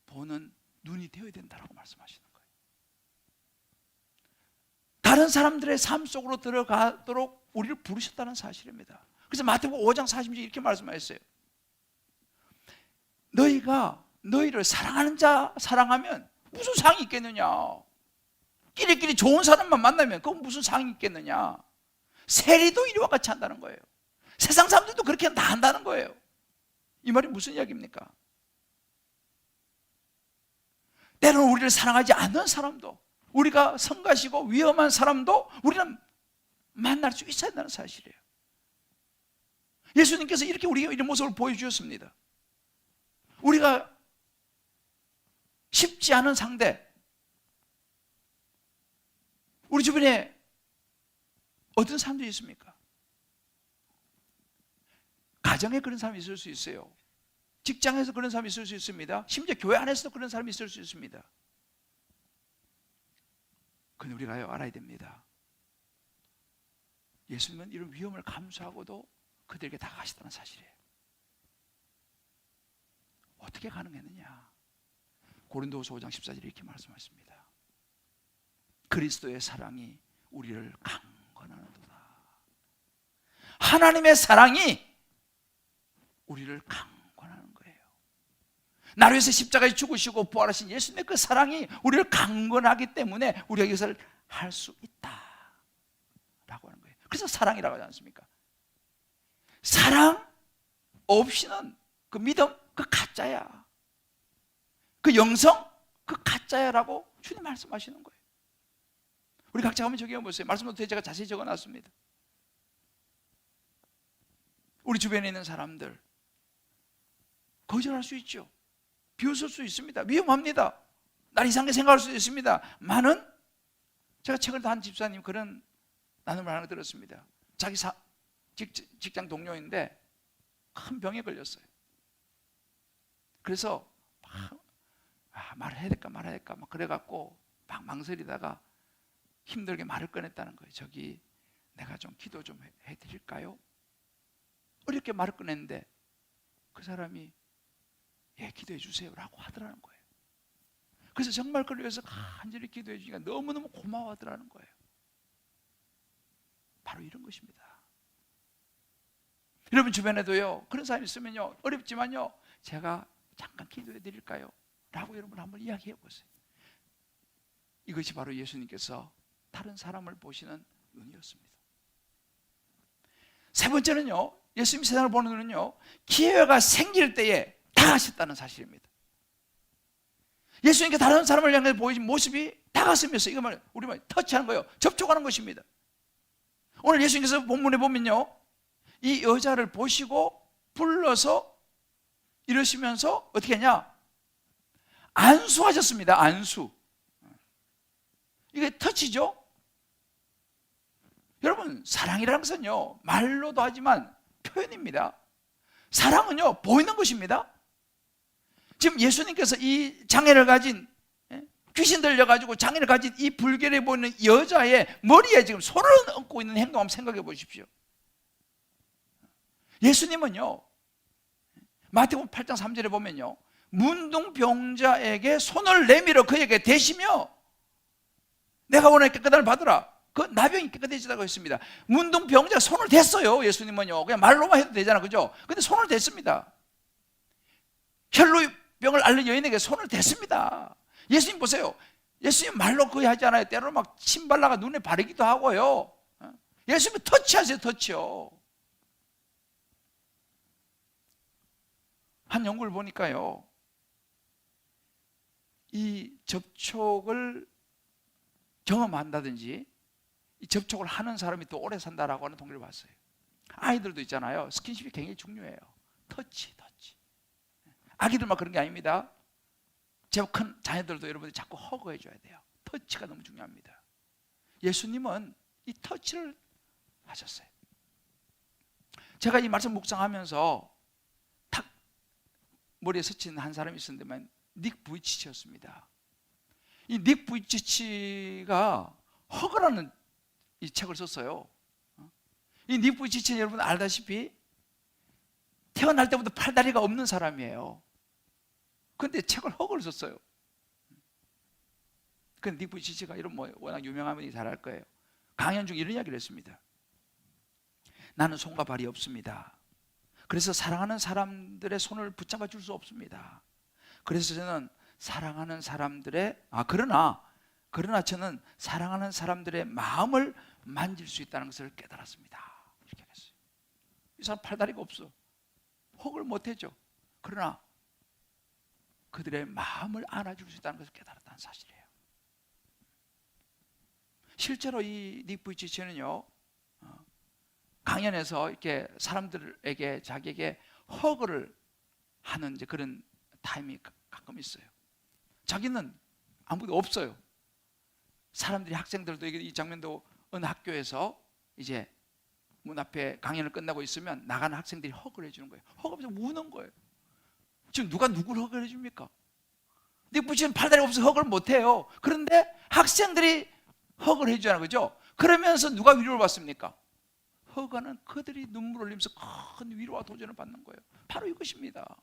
Speaker 1: 보는 눈이 되어야 된다고 말씀하시는 거예요. 다른 사람들의 삶 속으로 들어가도록 우리를 부르셨다는 사실입니다. 그래서 마태복음 5장 40절 이렇게 말씀하셨어요. 너희가 너희를 사랑하는 자 사랑하면 무슨 상이 있겠느냐? 끼리끼리 좋은 사람만 만나면 그건 무슨 상이 있겠느냐? 세리도 이리와 같이 한다는 거예요. 세상 사람들도 그렇게 다 한다는 거예요. 이 말이 무슨 이야기입니까? 때로는 우리를 사랑하지 않는 사람도, 우리가 성가시고 위험한 사람도 우리는 만날 수 있어야 한다는 사실이에요. 예수님께서 이렇게 우리에게 이런 모습을 보여주셨습니다. 우리가 쉽지 않은 상대, 우리 주변에 어떤 사람들이 있습니까? 가정에 그런 사람이 있을 수 있어요. 직장에서 그런 사람이 있을 수 있습니다. 심지어 교회 안에서도 그런 사람이 있을 수 있습니다. 그런데 우리가 알아야 됩니다. 예수님은 이런 위험을 감수하고도 그들에게 다가가시다는 사실이에요. 어떻게 가능했느냐? 고린도후서 5장 14절에 이렇게 말씀하십니다. 그리스도의 사랑이 우리를 강건하는도다. 하나님의 사랑이 우리를 강건하는 거예요. 나를 위해서 십자가에 죽으시고 부활하신 예수님의 그 사랑이 우리를 강건하기 때문에 우리가 이것을 할 수 있다라고 하는 거예요. 그래서 사랑이라고 하지 않습니까? 사랑 없이는 그 믿음, 그 가짜야. 그 영성, 그 가짜야라고 주님 말씀하시는 거예요. 우리 각자 한번 적어보세요. 말씀도 제가 자세히 적어놨습니다. 우리 주변에 있는 사람들 거절할 수 있죠. 비웃을 수 있습니다. 위험합니다. 날 이상하게 생각할 수 있습니다. 많은, 제가 최근에 한 집사님 그런 나눔을 하나 들었습니다. 자기 직장 동료인데 큰 병에 걸렸어요. 그래서 말을 해야 될까 말아야 될까 막 그래갖고 막 망설이다가 힘들게 말을 꺼냈다는 거예요. 저기 내가 좀 기도 좀 해드릴까요? 어렵게 말을 꺼냈는데 그 사람이 예, 기도해 주세요 라고 하더라는 거예요. 그래서 정말 그를 위해서 간절히 기도해 주니까 너무너무 고마워하더라는 거예요. 바로 이런 것입니다. 여러분 주변에도요 그런 사람이 있으면요 어렵지만요 제가 잠깐 기도해 드릴까요? 라고 여러분 한번 이야기해 보세요. 이것이 바로 예수님께서 다른 사람을 보시는 눈이었습니다. 세 번째는요 예수님 세상을 보는 눈은요 기회가 생길 때에 다가셨다는 사실입니다. 예수님께 다른 사람을 향해 보이신 모습이 다가서면서 이거 우리말 터치하는 거예요. 접촉하는 것입니다. 오늘 예수님께서 본문에 보면요 이 여자를 보시고 불러서 이러시면서 어떻게 했냐? 안수하셨습니다. 안수. 이게 터치죠? 여러분 사랑이라는 것은요 말로도 하지만 표현입니다. 사랑은요 보이는 것입니다. 지금 예수님께서 이 장애를 가진 귀신 들려가지고 장애를 가진 이 불결해 보이는 여자의 머리에 지금 손을 얹고 있는 행동 한번 생각해 보십시오. 예수님은요 마태복음 8장 3절에 보면요 문둥병자에게 손을 내밀어 그에게 대시며 내가 원하는 깨끗함을 받으라. 그 나병이 깨끗해지다고 했습니다. 문둥병자 손을 댔어요. 예수님은요 그냥 말로만 해도 되잖아, 그죠? 근데 손을 댔습니다. 혈루병을 앓는 여인에게 손을 댔습니다. 예수님 보세요. 예수님 말로 거의 하지 않아요. 때로는 막 침발라가 눈에 바르기도 하고요. 예수님 터치하세요. 터치요. 한 연구를 보니까요 이 접촉을 경험한다든지 이 접촉을 하는 사람이 더 오래 산다라고 하는 통계를 봤어요. 아이들도 있잖아요. 스킨십이 굉장히 중요해요. 터치. 아기들만 그런 게 아닙니다. 제법 큰 자녀들도 여러분들이 자꾸 허그해 줘야 돼요. 터치가 너무 중요합니다. 예수님은 이 터치를 하셨어요. 제가 이 말씀 묵상하면서 탁 머리에 스친 한 사람이 있었는데만 닉 부이치치였습니다. 이 닉 부이치치가 허그라는 이 책을 썼어요. 이 닉 부이치치는 여러분 알다시피 태어날 때부터 팔다리가 없는 사람이에요. 근데 책을 허그를 썼어요. 근데 닉 부이치치가 이런 워낙 유명한 분이 잘 알 거예요. 강연 중 이런 이야기를 했습니다. 나는 손과 발이 없습니다. 그래서 사랑하는 사람들의 손을 붙잡아 줄 수 없습니다. 그래서 저는 사랑하는 사람들의 그러나 저는 사랑하는 사람들의 마음을 만질 수 있다는 것을 깨달았습니다. 이렇게 했어요. 이 사람 팔다리가 없어. 혹을 못해죠. 그러나 그들의 마음을 안아줄 수 있다는 것을 깨달았다는 사실이에요. 실제로 이 닉 부이치치는요 강연에서 이렇게 사람들에게 자기에게 허그를 하는 이제 그런 타임이 가끔 있어요. 자기는 아무도 없어요. 사람들이 학생들도 이 장면도 어느 학교에서 이제 문 앞에 강연을 끝나고 있으면 나가는 학생들이 허그를 해주는 거예요. 허그하면서 우는 거예요. 지금 누가 누구를 허그를 해줍니까? 닉 부이치치는 팔다리가 없어서 허그를 못해요. 그런데 학생들이 허그를 해주잖아요, 그죠? 그러면서 누가 위로를 받습니까? 허그는 그들이 눈물을 흘리면서 큰 위로와 도전을 받는 거예요. 바로 이것입니다.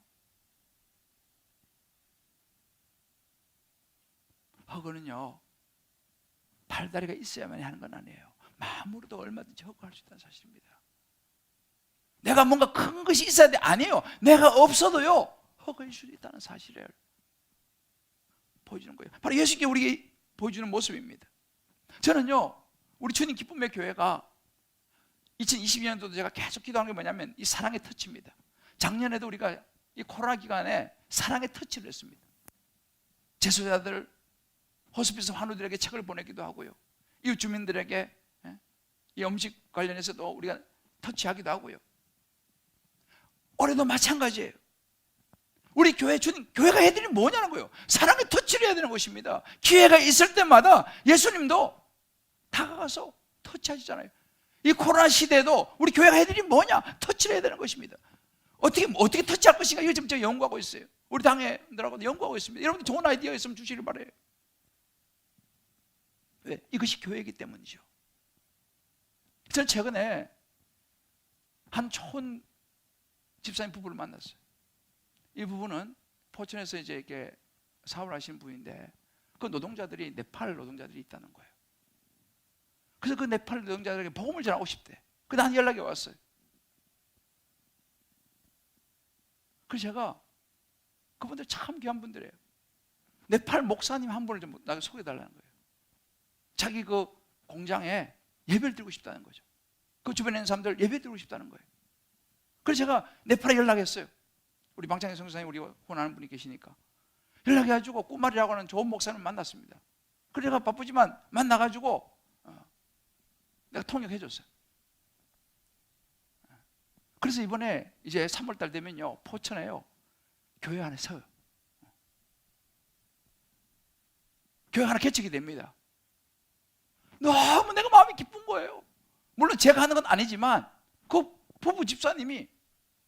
Speaker 1: 허그는요 팔다리가 있어야만 하는 건 아니에요. 마음으로도 얼마든지 허그할 수 있다는 사실입니다. 내가 뭔가 큰 것이 있어야 돼. 아니에요. 내가 없어도요 허그할 수 있다는 사실을 보여주는 거예요. 바로 예수님께 우리에게 보여주는 모습입니다. 저는요 우리 주님 기쁨의 교회가 2022년도도 제가 계속 기도하는 게 뭐냐면 이 사랑의 터치입니다. 작년에도 우리가 이 코로나 기간에 사랑의 터치를 했습니다. 재소자들, 호스피스 환우들에게 책을 보내기도 하고요. 이웃 주민들에게 이 음식 관련해서도 우리가 터치하기도 하고요. 올해도 마찬가지예요. 우리 교회 주님, 교회가 해드리는 뭐냐는 거예요. 사랑의 터치를 해야 되는 것입니다. 기회가 있을 때마다 예수님도 다가가서 터치하시잖아요. 이 코로나 시대에도 우리 교회가 해드리는 뭐냐? 터치를 해야 되는 것입니다. 어떻게 터치할 것인가? 이걸 지금 제가 연구하고 있어요. 우리 당회들하고도 연구하고 있습니다. 여러분들 좋은 아이디어 있으면 주시길 바라요. 왜? 이것이 교회이기 때문이죠. 저는 최근에 한 좋은 집사님 부부를 만났어요. 이 부부는 포천에서 이제 이렇게 사업을 하시는 분인데 그 노동자들이 네팔 노동자들이 있다는 거예요. 그래서 그 네팔 노동자들에게 복음을 전하고 싶대. 그 나한테 연락이 왔어요. 그래서 제가 그분들 참 귀한 분들이에요. 네팔 목사님 한 분을 좀 나에게 소개해달라는 거예요. 자기 그 공장에 예배를 드리고 싶다는 거죠. 그 주변에 있는 사람들 예배 드리고 싶다는 거예요. 그래서 제가 네팔에 연락했어요. 우리 망창의 성사님 우리 혼하는 분이 계시니까 연락해가지고 꾸말이라고 하는 좋은 목사님을 만났습니다. 그래서 제가 바쁘지만 만나가지고 내가 통역해줬어요. 그래서 이번에 이제 3월달 되면요 포천에요 교회 안에 서요. 교회 하나 개척이 됩니다. 너무 내가 마음이 기쁜 거예요. 물론 제가 하는 건 아니지만 그 부부 집사님이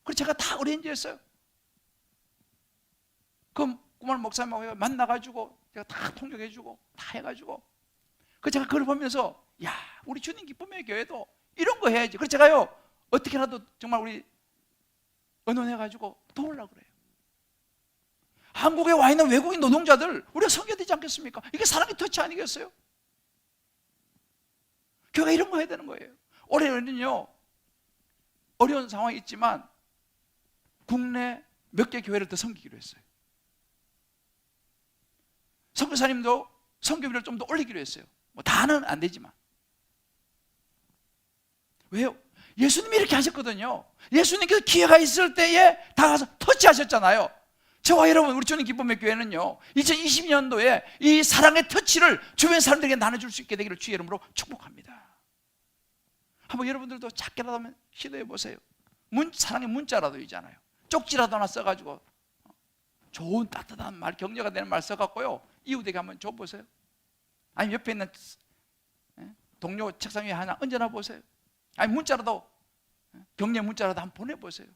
Speaker 1: 그래서 제가 다 어레인지했어요. 그 꾸말 목사님하고 만나가지고 제가 다 통역해주고 다 해가지고 그 제가 그걸 보면서 야 우리 주님 기쁨의 교회도 이런 거 해야지. 그래서 제가요 어떻게라도 정말 우리 의논해가지고 도우려고 그래요. 한국에 와 있는 외국인 노동자들 우리가 섬겨야 되지 않겠습니까? 이게 사랑의 터치 아니겠어요? 교회가 이런 거 해야 되는 거예요. 올해는요 어려운 상황이 있지만 국내 몇 개 교회를 더 섬기기로 했어요. 선교사님도 선교비를 좀 더 올리기로 했어요. 뭐 다는 안 되지만. 왜요? 예수님이 이렇게 하셨거든요. 예수님께서 기회가 있을 때에 다 가서 터치하셨잖아요. 저와 여러분 우리 주님 기쁨의 교회는요 2020년도에 이 사랑의 터치를 주변 사람들에게 나눠줄 수 있게 되기를 주의 이름으로 축복합니다. 한번 여러분들도 작게라도 한번 시도해 보세요. 사랑의 문자라도 있잖아요. 쪽지라도 하나 써가지고 좋은 따뜻한 말, 격려가 되는 말 써갖고요 이웃에게 한번 줘보세요. 아니 옆에 있는 동료 책상 위에 하나 얹어놔 보세요. 아니 문자라도 격려 문자라도 한번 보내보세요.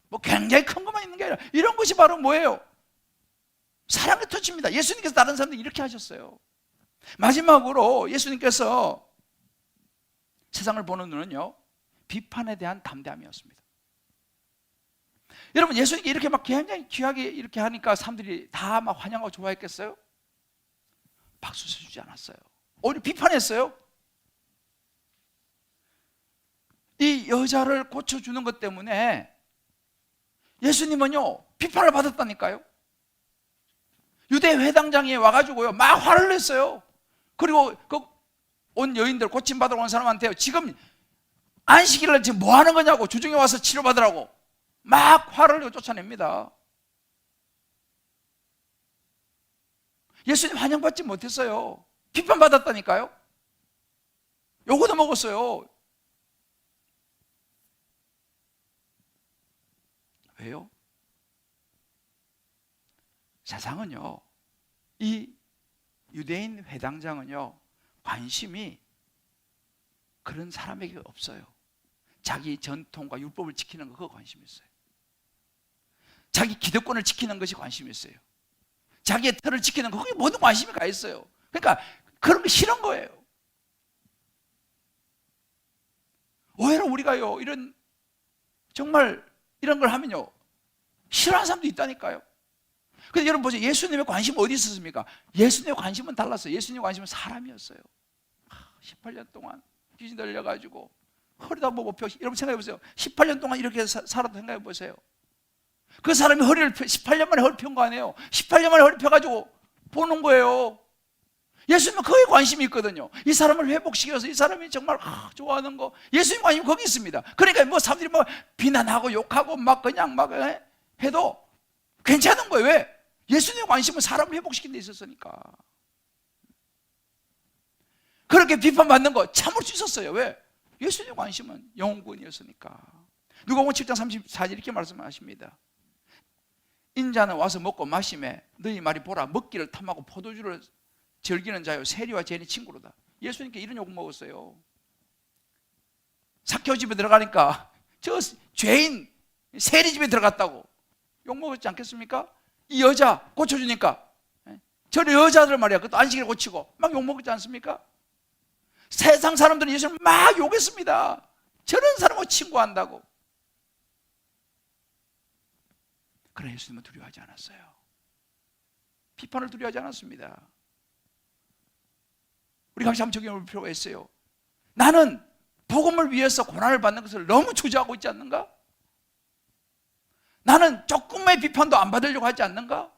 Speaker 1: 뭐 굉장히 큰 것만 있는 게 아니라 이런 것이 바로 뭐예요? 사랑의 터치입니다. 예수님께서 다른 사람들 이렇게 하셨어요. 마지막으로 예수님께서 세상을 보는 눈은요 비판에 대한 담대함이었습니다. 여러분 예수님께 이렇게 막 굉장히 귀하게 이렇게 하니까 사람들이 다 막 환영하고 좋아했겠어요? 박수 쳐주지 않았어요. 오히려 비판했어요. 이 여자를 고쳐주는 것 때문에 예수님은요 비판을 받았다니까요. 유대 회당장에 와가지고요 막 화를 냈어요. 그리고 그 온 여인들 고침받으러 온 사람한테요 지금 안식일을 지금 뭐 하는 거냐고 주중에 와서 치료받으라고 막 화를 내고 쫓아냅니다. 예수님 환영받지 못했어요. 비판받았다니까요. 요거도 먹었어요. 왜요? 세상은요 이 유대인 회당장은요 관심이 그런 사람에게 없어요. 자기 전통과 율법을 지키는 거 그거 관심이 있어요. 자기 기득권을 지키는 것이 관심이 있어요. 자기의 틀을 지키는 거 거기 모든 관심이 가 있어요. 그러니까 그런 거 싫은 거예요. 오히려 우리가요 이런 정말 이런 걸 하면요 싫어하는 사람도 있다니까요. 근데 여러분 보세요. 예수님의 관심은 어디 있었습니까? 예수님의 관심은 달랐어요. 예수님의 관심은 사람이었어요. 18년 동안 귀신 들려가지고 허리도 한번 못 펴. 여러분 생각해 보세요. 18년 동안 이렇게 살아도 생각해 보세요. 그 사람이 허리를 18년 만에 허리 편 거 아니에요. 18년 만에 허리 펴가지고 보는 거예요. 예수님은 거기에 관심이 있거든요. 이 사람을 회복시켜서 이 사람이 정말 좋아하는 거 예수님 관심이 거기 있습니다. 그러니까 뭐 사람들이 뭐 비난하고 욕하고 막 그냥 막 해도 괜찮은 거예요. 왜? 예수님의 관심은 사람을 회복시키는 데 있었으니까. 그렇게 비판받는 거 참을 수 있었어요. 왜? 예수님의 관심은 영혼구원이었으니까. 누가복음 7장 34절 이렇게 말씀하십니다. 인자는 와서 먹고 마시매 너희 말이 보라 먹기를 탐하고 포도주를 즐기는 자요 세리와 죄인의 친구로다. 예수님께 이런 욕 먹었어요. 삭개오 집에 들어가니까 저 죄인 세리 집에 들어갔다고 욕 먹었지 않겠습니까? 이 여자 고쳐주니까 저 여자들 말이야 그것도 안식일 고치고 막 욕 먹었지 않습니까? 세상 사람들은 예수님 막 욕했습니다. 저런 사람하고 친구한다고. 그러나 예수님은 두려워하지 않았어요. 비판을 두려워하지 않았습니다. 우리가 한번 적용해 볼 필요가 있어요. 나는 복음을 위해서 고난을 받는 것을 너무 주저하고 있지 않는가? 나는 조금의 비판도 안 받으려고 하지 않는가?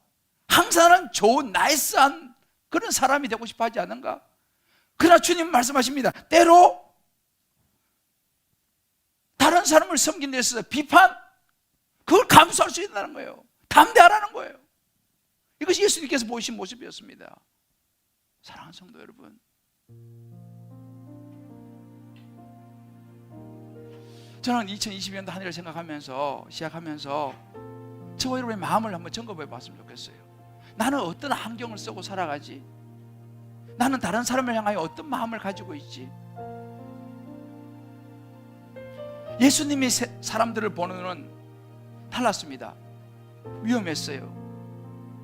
Speaker 1: 항상 좋은 나이스한 그런 사람이 되고 싶어 하지 않는가? 그러나 주님 말씀하십니다. 때로 다른 사람을 섬긴 데 있어서 비판, 그걸 감수할 수 있다는 거예요. 담대하라는 거예요. 이것이 예수님께서 보이신 모습이었습니다. 사랑하는 성도 여러분, 저는 2020년도 한 해를 생각하면서 시작하면서 저와 여러분의 마음을 한번 점검해 봤으면 좋겠어요. 나는 어떤 환경을 쓰고 살아가지? 나는 다른 사람을 향하여 어떤 마음을 가지고 있지? 예수님이 사람들을 보는 눈은 달랐습니다. 위험했어요.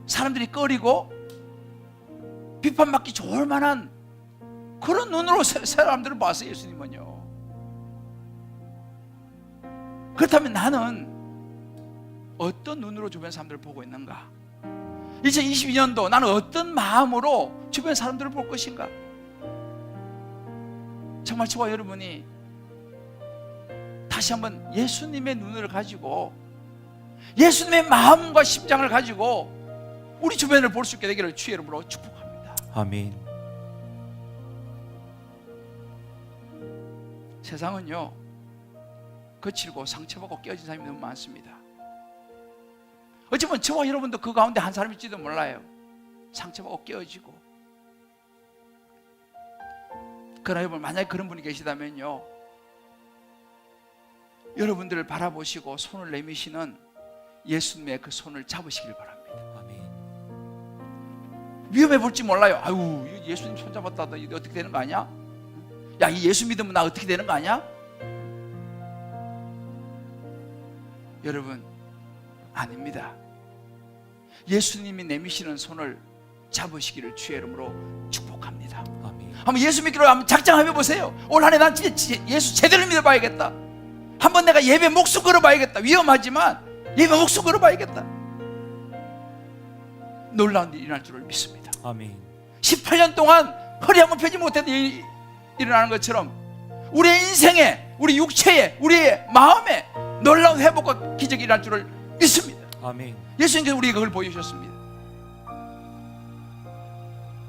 Speaker 1: 사람들이 꺼리고 비판받기 좋을 만한 그런 눈으로 사람들을 봤어요. 예수님은요. 그렇다면 나는 어떤 눈으로 주변 사람들을 보고 있는가? 2022년도 나는 어떤 마음으로 주변 사람들을 볼 것인가? 정말 저와 여러분이 다시 한번 예수님의 눈을 가지고 예수님의 마음과 심장을 가지고 우리 주변을 볼 수 있게 되기를 주의 이름으로 축복합니다.
Speaker 2: 아멘.
Speaker 1: 세상은요, 거칠고 상처받고 깨어진 사람이 너무 많습니다. 어쩌면 저와 여러분도 그 가운데 한 사람일지도 몰라요. 상처받고 깨어지고. 그러나 여러분, 만약에 그런 분이 계시다면요, 여러분들을 바라보시고 손을 내미시는 예수님의 그 손을 잡으시길 바랍니다.
Speaker 2: 아멘.
Speaker 1: 위험해 볼지 몰라요. 아유, 예수님 손 잡았다 너 어떻게 되는 거 아니야? 야, 이 예수 믿으면 나 어떻게 되는 거 아니야? 여러분, 아닙니다. 예수님이 내미시는 손을 잡으시기를 주의 이름으로 축복합니다.
Speaker 2: 아멘.
Speaker 1: 한번 예수 믿기로 한번 작정해 보세요. 올 한 해 난 진짜 예수 제대로 믿어봐야겠다. 한번 내가 예배 목숨 걸어봐야겠다. 위험하지만 예배 목숨 걸어봐야겠다. 놀라운 일이 일어날 줄을 믿습니다.
Speaker 2: 아멘.
Speaker 1: 18년 동안 허리 한번 펴지 못했던 일이 일어나는 것처럼 우리의 인생에, 우리 육체에, 우리의 마음에 놀라운 회복과 기적이 일어날 줄을 믿습니다.
Speaker 2: 아멘.
Speaker 1: 예수님께서 우리에게 그걸 보여주셨습니다.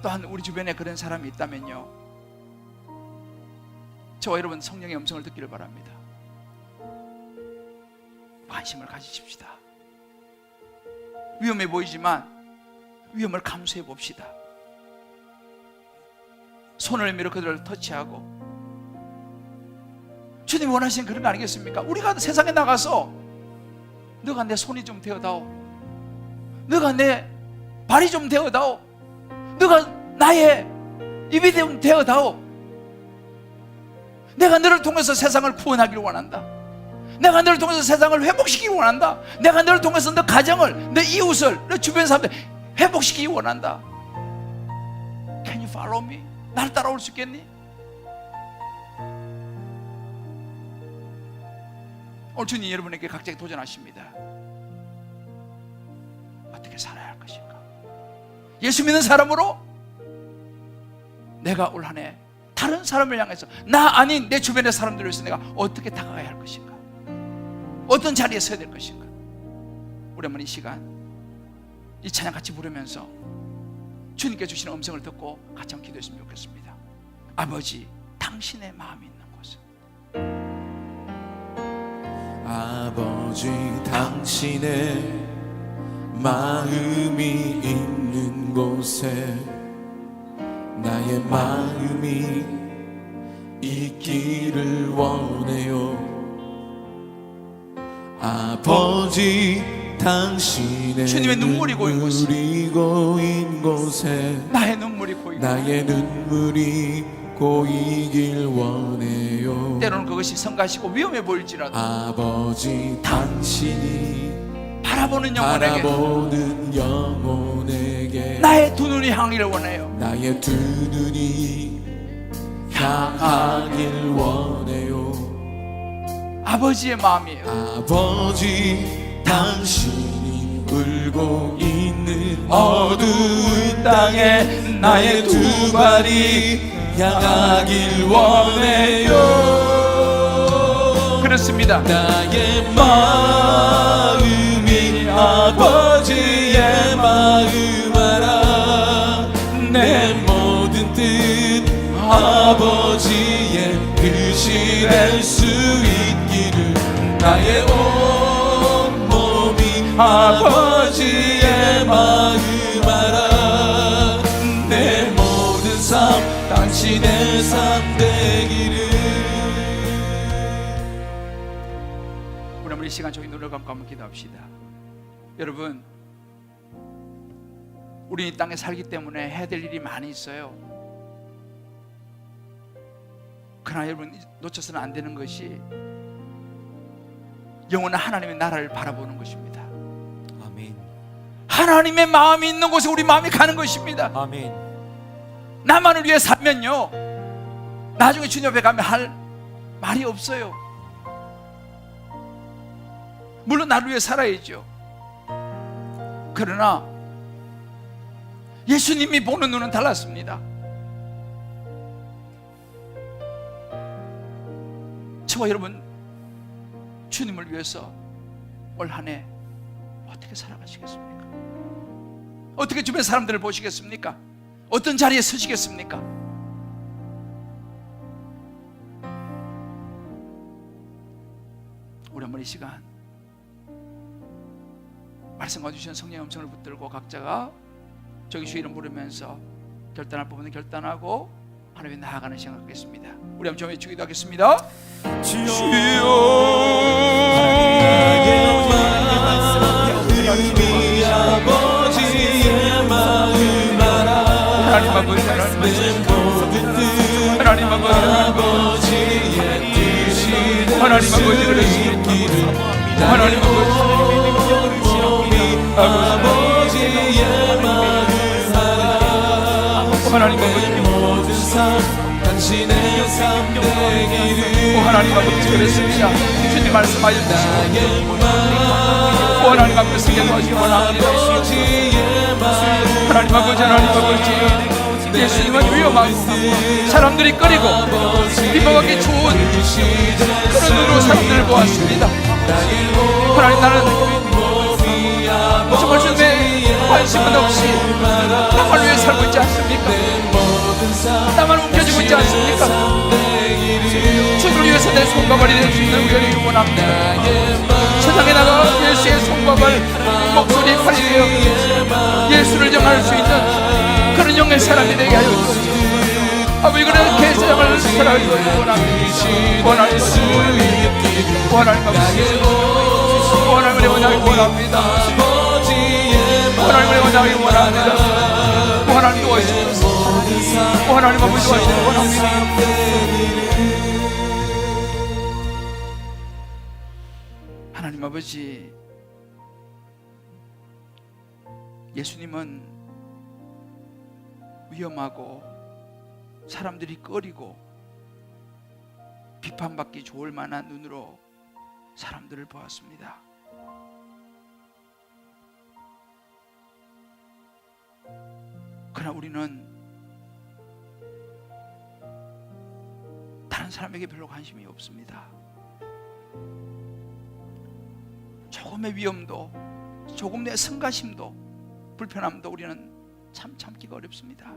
Speaker 1: 또한 우리 주변에 그런 사람이 있다면요, 저와 여러분 성령의 음성을 듣기를 바랍니다. 관심을 가지십시다. 위험해 보이지만 위험을 감수해 봅시다. 손을 밀어 그들을 터치하고, 주님이 원하시는 그런 거 아니겠습니까? 우리가 세상에 나가서 너가 내 손이 좀 되어다오, 너가 내 발이 좀 되어다오, 너가 나의 입이 좀 되어다오, 내가 너를 통해서 세상을 구원하기를 원한다, 내가 너를 통해서 세상을 회복시키기 원한다, 내가 너를 통해서 너 가정을, 너 이웃을, 너 주변 사람들 회복시키기 원한다. Can you follow me? 나를 따라올 수 있겠니? 오늘 주님 여러분에게 각자에게 도전하십니다. 어떻게 살아야 할 것인가? 예수 믿는 사람으로 내가 올 한 해 다른 사람을 향해서, 나 아닌 내 주변의 사람들을 위해서 내가 어떻게 다가가야 할 것인가? 어떤 자리에 서야 될 것인가? 우리 한번 이 시간 이 찬양 같이 부르면서 주님께 주시는 음성을 듣고 같이 한번 기도했으면 좋겠습니다. 아버지, 당신의 마음이 있는 곳에,
Speaker 2: 아버지, 당신의 마음이 있는 곳에 나의 마음이 있기를 원해요. 아버지, 당신의
Speaker 1: 주님의 눈물이 고인
Speaker 2: 곳에
Speaker 1: 나의 눈물이 고이고,
Speaker 2: 나의 눈물이 고이길 원해요.
Speaker 1: 때로는 그것이 성가시고 위험해 보일지라도
Speaker 2: 아버지, 당신이
Speaker 1: 바라보는
Speaker 2: 영혼에게
Speaker 1: 나의 두 눈이 향기를 원해요.
Speaker 2: 나의 두 눈이 향하길 원해요.
Speaker 1: 아버지의 마음이에요.
Speaker 2: 아버지, 당신이 울고 있는 어두운 땅에 나의 두 발이 향하길 원해요.
Speaker 1: 그렇습니다.
Speaker 2: 나의 마음이 아버지의 마음 알아. 내 모든 뜻 아버지의 뜻이 될 수 있기를. 나의 온 몸이 아버지의 마음 알아. 내 모든 삶 당신의 삶 되기를.
Speaker 1: 우리 이 시간 저희 눈을 감고 한번 기도합시다. 여러분, 우리 이 땅에 살기 때문에 해야 될 일이 많이 있어요. 그러나 여러분, 놓쳐서는 안 되는 것이 영원한 하나님의 나라를 바라보는 것입니다.
Speaker 2: 아멘.
Speaker 1: 하나님의 마음이 있는 곳에 우리 마음이 가는 것입니다.
Speaker 2: 아멘.
Speaker 1: 나만을 위해 살면요, 나중에 주님 앞에 가면 할 말이 없어요. 물론 나를 위해 살아야죠. 그러나 예수님이 보는 눈은 달랐습니다. 저와 여러분, 주님을 위해서 올 한 해 어떻게 살아가시겠습니까? 어떻게 주변 사람들을 보시겠습니까? 어떤 자리에 서시겠습니까? 우리 한번 이 시간 말씀 가주신 성령의 음성을 붙들고 각자가 저기 주 이름 부르면서 결단할 부분은 결단하고 하나님께 나아가는 시간 갖겠습니다. 우리 한번 좀 외치기도 하겠습니다. 주여,
Speaker 2: 하나님이 아버지의 마음 알아.
Speaker 1: 하나님 아버지, 하나님 아버지,
Speaker 2: 아버지의 뜻이
Speaker 1: 하나님 아버지, 그러시기를. 하나님 아버지,
Speaker 2: 아버지의 마음 알아.
Speaker 1: 하나님 아버지,
Speaker 2: 모든 삶 당신의 삶 되기를.
Speaker 1: 하나님 아버지, 그랬습니다. 주님 말씀하여 주시고 하나님 앞에서 기도하시기 원합니다. 하나님 아버지, 하나님 아버지, 예수님은 위험하고 사람들이 꺼리고 비방하기 좋은 그런 눈으로 사람들을 보았습니다. 하나님, 나는 정말 주님의 관심은 없이 나만 위해 살고 있지 않습니까? 나만 움켜쥐고 있지 않습니까? 주를 위해서 내 손과 발이 될 수 있는 우리를 원합니다. 세상에 나가 예수의 손과 발, 목소리에 팔이 되어 예수를 정할 수 있는 그런 영의 사람이 되게 하여 주옵소서. 아버지, 그렇게 세상을 살아가기 원합니다. 원하는 원합니다. 하나님을 원하기 원합니다. 하나님 도와주옵소서. 하나님 아버지 도와주시기 원합니다. 하나님 아버지, 예수님은 위험하고 사람들이 꺼리고 비판받기 좋을 만한 눈으로 사람들을 보았습니다. 그러나 우리는 다른 사람에게 별로 관심이 없습니다. 조금의 위험도, 조금의 성가심도, 불편함도 우리는 참 참기가 어렵습니다.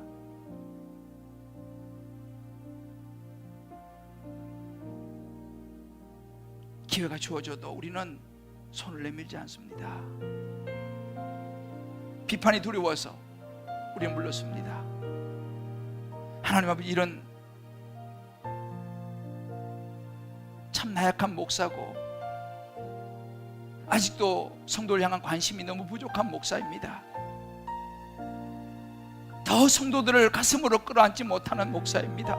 Speaker 1: 기회가 주어져도 우리는 손을 내밀지 않습니다. 비판이 두려워서 우리는 물렀습니다. 하나님 아버지, 이런 참 나약한 목사고 아직도 성도를 향한 관심이 너무 부족한 목사입니다. 더 성도들을 가슴으로 끌어안지 못하는 목사입니다.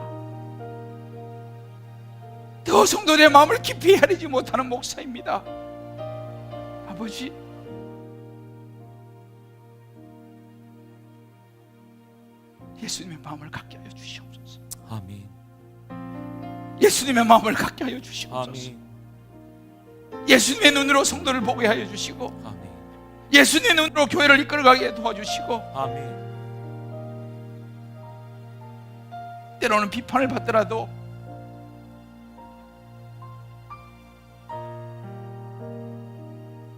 Speaker 1: 더 성도들의 마음을 깊이 헤아리지 못하는 목사입니다. 아버지, 예수님의 마음을 갖게 하여 주시옵소서.
Speaker 2: 아멘.
Speaker 1: 예수님의 마음을 갖게 하여 주시옵소서.
Speaker 2: 아멘.
Speaker 1: 예수님의 눈으로 성도를 보게 하여 주시고
Speaker 2: 아멘.
Speaker 1: 예수님의 눈으로 교회를 이끌어가게 도와주시고,
Speaker 3: 아멘.
Speaker 1: 때로는 비판을 받더라도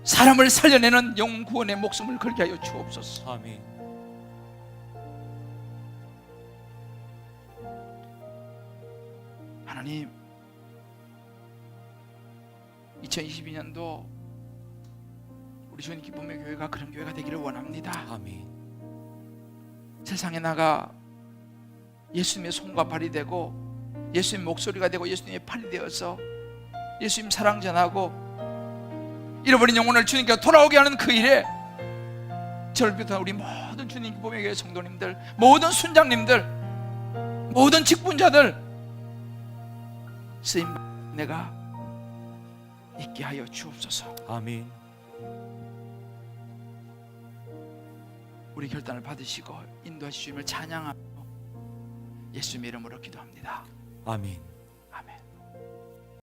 Speaker 1: 사람을 살려내는 영혼 구원의 목숨을 걸게 하여 주옵소서.
Speaker 3: 아멘.
Speaker 1: 하나님, 2022년도 우리 주님 기쁨의 교회가 그런 교회가 되기를 원합니다.
Speaker 3: 아멘.
Speaker 1: 세상에 나가 예수님의 손과 발이 되고, 예수님 목소리가 되고, 예수님의 팔이 되어서 예수님 사랑 전하고 잃어버린 영혼을 주님께 돌아오게 하는 그 일에 저를 비롯한 우리 모든 주님 기쁨의 교회 성도님들, 모든 순장님들, 모든 직분자들 쓰임 내가 있게 하여 주옵소서.
Speaker 3: 아멘.
Speaker 1: 우리 결단을 받으시고 인도하시 주님을 찬양하며 예수님의 이름으로 기도합니다.
Speaker 3: 아멘.